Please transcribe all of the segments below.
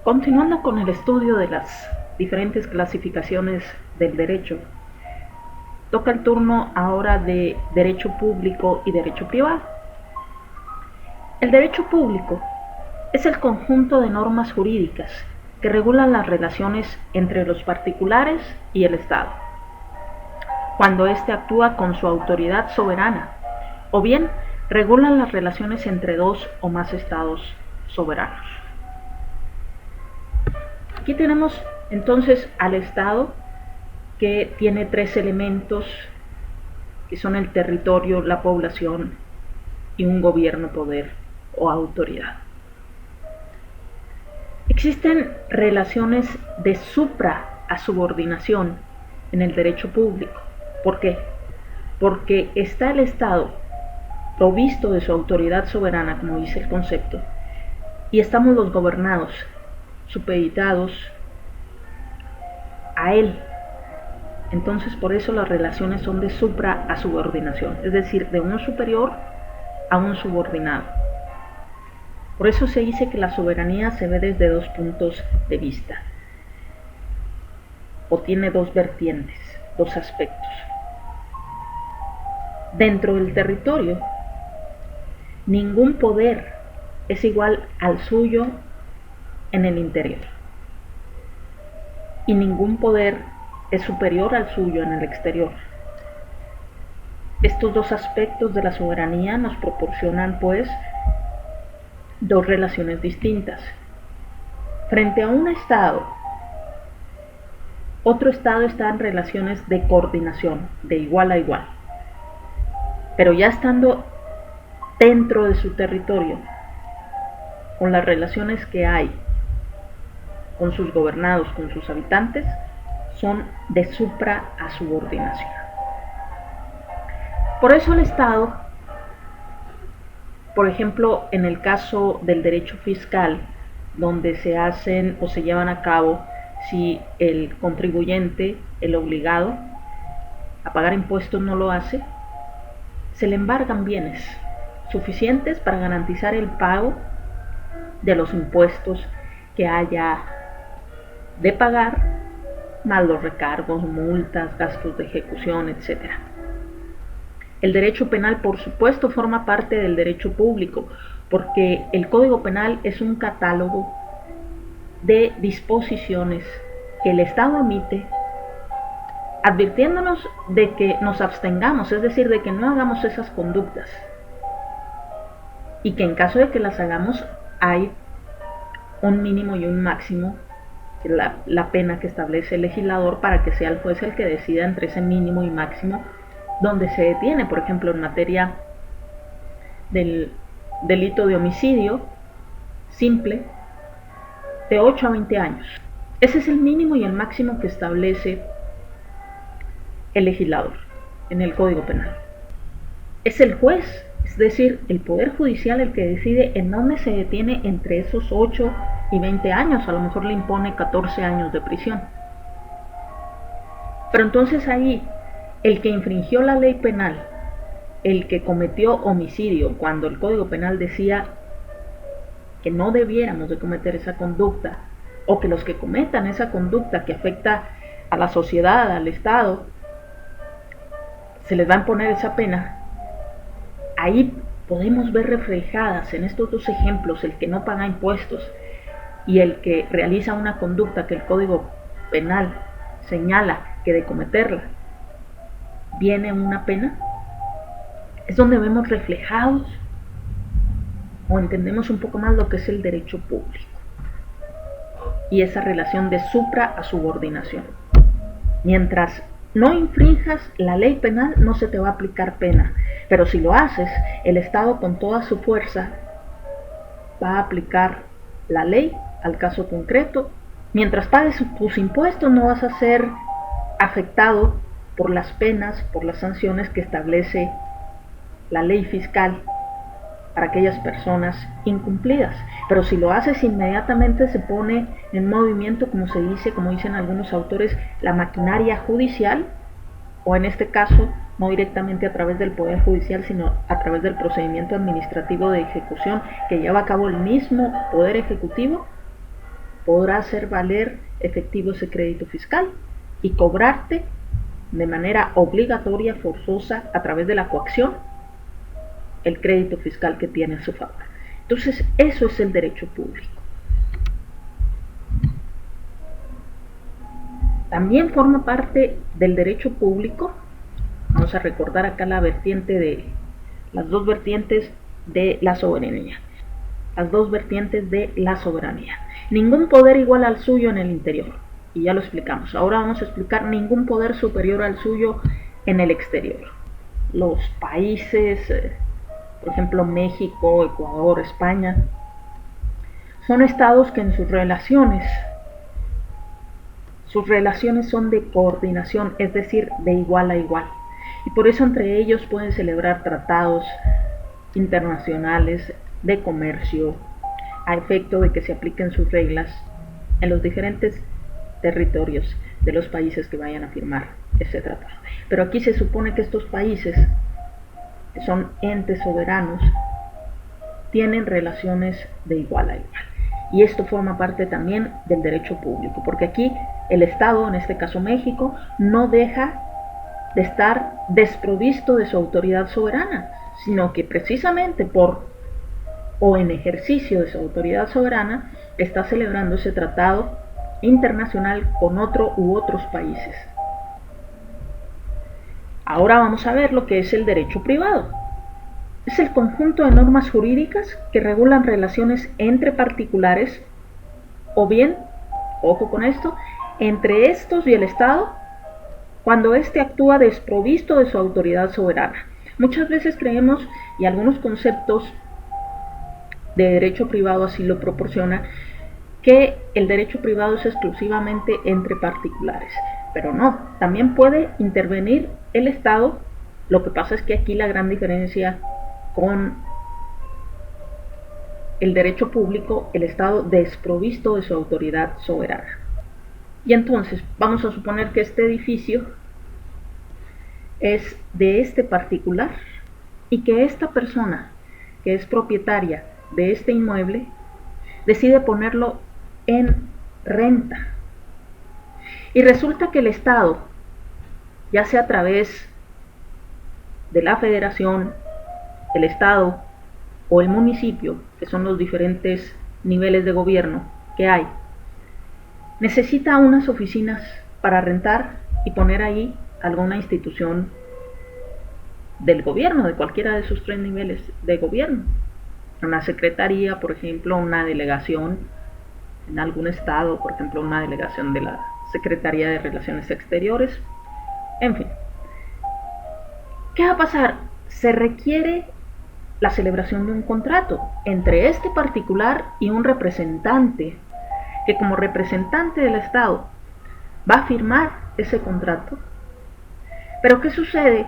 Continuando con el estudio de las diferentes clasificaciones del derecho, toca el turno ahora de derecho público y derecho privado. El derecho público es el conjunto de normas jurídicas que regulan las relaciones entre los particulares y el Estado, cuando éste actúa con su autoridad soberana, o bien regulan las relaciones entre dos o más estados soberanos. Aquí tenemos entonces al Estado, que tiene tres elementos que son el territorio, la población y un gobierno, poder o autoridad. Existen relaciones de supra a subordinación en el derecho público. ¿Por qué? Porque está el Estado provisto de su autoridad soberana, como dice el concepto, y estamos los gobernados, supeditados a él. Entonces, por eso las relaciones son de supra a subordinación, es decir, de un superior a un subordinado. Por eso se dice que la soberanía se ve desde dos puntos de vista, o tiene dos vertientes, dos aspectos. Dentro del territorio, ningún poder es igual al suyo en el interior, y ningún poder es superior al suyo en el exterior. Estos dos aspectos de la soberanía nos proporcionan, pues, dos relaciones distintas. Frente a un Estado, otro Estado está en relaciones de coordinación, de igual a igual. Pero ya estando dentro de su territorio, con las relaciones que hay con sus gobernados, con sus habitantes, son de supra a subordinación. Por eso el Estado, por ejemplo, en el caso del derecho fiscal, donde se hacen o se llevan a cabo si el contribuyente, el obligado a pagar impuestos, no lo hace, se le embargan bienes suficientes para garantizar el pago de los impuestos que haya de pagar, más los recargos, multas, gastos de ejecución, etc. El derecho penal, por supuesto, forma parte del derecho público, porque el Código Penal es un catálogo de disposiciones que el Estado emite, advirtiéndonos de que nos abstengamos, es decir, de que no hagamos esas conductas, y que en caso de que las hagamos hay un mínimo y un máximo, la pena que establece el legislador, para que sea el juez el que decida entre ese mínimo y máximo, donde se detiene. Por ejemplo, en materia del delito de homicidio simple, de 8 a 20 años. Ese es el mínimo y el máximo que establece el legislador en el Código Penal. Es el juez, es decir, el Poder Judicial, el que decide en dónde se detiene entre esos 8 y 20 años. A lo mejor le impone 14 años de prisión. Pero entonces ahí, el que infringió la ley penal, el que cometió homicidio, cuando el Código Penal decía que no debiéramos de cometer esa conducta, o que los que cometan esa conducta que afecta a la sociedad, al Estado, se les va a imponer esa pena. Ahí podemos ver reflejadas en estos dos ejemplos, el que no paga impuestos y el que realiza una conducta que el Código Penal señala que de cometerla viene una pena. Es donde vemos reflejados o entendemos un poco más lo que es el derecho público y esa relación de supra a subordinación. Mientras no infrinjas la ley penal, no se te va a aplicar pena, pero si lo haces, el Estado con toda su fuerza va a aplicar la ley al caso concreto. Mientras pagues tus impuestos, no vas a ser afectado por las penas, por las sanciones que establece la ley fiscal para aquellas personas incumplidas. Pero si lo haces, inmediatamente se pone en movimiento, como se dice, como dicen algunos autores, la maquinaria judicial, o en este caso, no directamente a través del Poder Judicial, sino a través del procedimiento administrativo de ejecución que lleva a cabo el mismo Poder Ejecutivo, podrá hacer valer efectivo ese crédito fiscal y cobrarte de manera obligatoria, forzosa, a través de la coacción, el crédito fiscal que tiene a su favor. Entonces, eso es el derecho público. También forma parte del derecho público, vamos a recordar acá las dos vertientes de la soberanía. Las dos vertientes de la soberanía. Ningún poder igual al suyo en el interior, y ya lo explicamos. Ahora vamos a explicar ningún poder superior al suyo en el exterior. Los países, por ejemplo México, Ecuador, España, son estados que en sus relaciones son de coordinación, es decir, de igual a igual. Y por eso entre ellos pueden celebrar tratados internacionales de comercio a efecto de que se apliquen sus reglas en los diferentes territorios de los países que vayan a firmar ese tratado. Pero aquí se supone que estos países, que son entes soberanos, tienen relaciones de igual a igual. Y esto forma parte también del derecho público, porque aquí el Estado, en este caso México, no deja de estar desprovisto de su autoridad soberana, sino que precisamente en ejercicio de su autoridad soberana está celebrando ese tratado internacional con otro u otros países. Ahora vamos a ver lo que es el derecho privado. Es el conjunto de normas jurídicas que regulan relaciones entre particulares o bien, ojo con esto, entre estos y el Estado cuando éste actúa desprovisto de su autoridad soberana. Muchas veces creemos, y algunos conceptos de derecho privado así lo proporcionan, que el derecho privado es exclusivamente entre particulares, pero no, también puede intervenir el Estado. Lo que pasa es que aquí la gran diferencia con el derecho público, el Estado desprovisto de su autoridad soberana. Y entonces vamos a suponer que este edificio es de este particular y que esta persona que es propietaria de este inmueble decide ponerlo en renta. Y resulta que el Estado, ya sea a través de la federación, el Estado o el municipio, que son los diferentes niveles de gobierno que hay, necesita unas oficinas para rentar y poner ahí alguna institución del gobierno, de cualquiera de esos tres niveles de gobierno. Una secretaría, por ejemplo, una delegación en algún estado, por ejemplo, una delegación de la Secretaría de Relaciones Exteriores, en fin. ¿Qué va a pasar? Se requiere la celebración de un contrato entre este particular y un representante, que como representante del Estado va a firmar ese contrato. Pero ¿qué sucede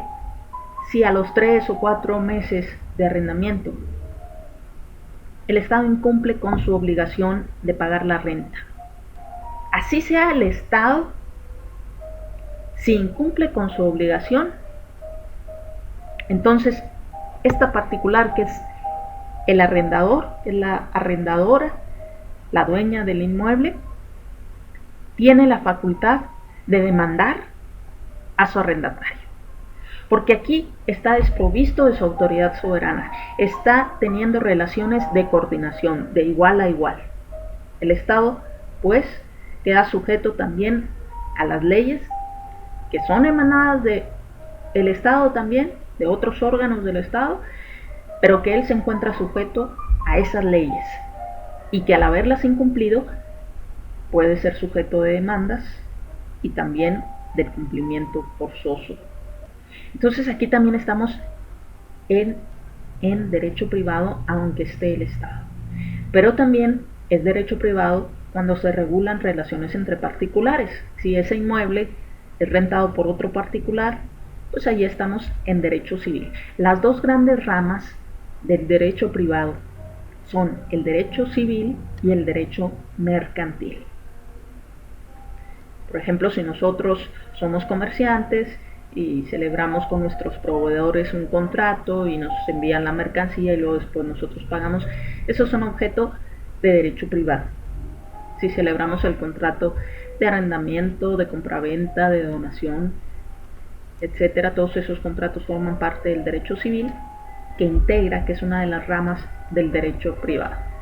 si a los 3 o 4 meses de arrendamiento el Estado incumple con su obligación de pagar la renta? Así sea el Estado, si incumple con su obligación, entonces esta particular, que es el arrendador, es la arrendadora, la dueña del inmueble, tiene la facultad de demandar a su arrendatario, porque aquí está desprovisto de su autoridad soberana, está teniendo relaciones de coordinación de igual a igual. El Estado, pues, queda sujeto también a las leyes que son emanadas del Estado también, de otros órganos del Estado, pero que él se encuentra sujeto a esas leyes y que al haberlas incumplido puede ser sujeto de demandas y también del cumplimiento forzoso. Entonces aquí también estamos en derecho privado, aunque esté el Estado. Pero también es derecho privado cuando se regulan relaciones entre particulares. Si ese inmueble es rentado por otro particular, pues ahí estamos en derecho civil. Las dos grandes ramas del derecho privado son el derecho civil y el derecho mercantil. Por ejemplo, si nosotros somos comerciantes y celebramos con nuestros proveedores un contrato y nos envían la mercancía y luego después nosotros pagamos, esos son objeto de derecho privado. si celebramos el contrato de arrendamiento, de compraventa, de donación, etcétera. Todos esos contratos forman parte del derecho civil, que integra, que es una de las ramas del derecho privado.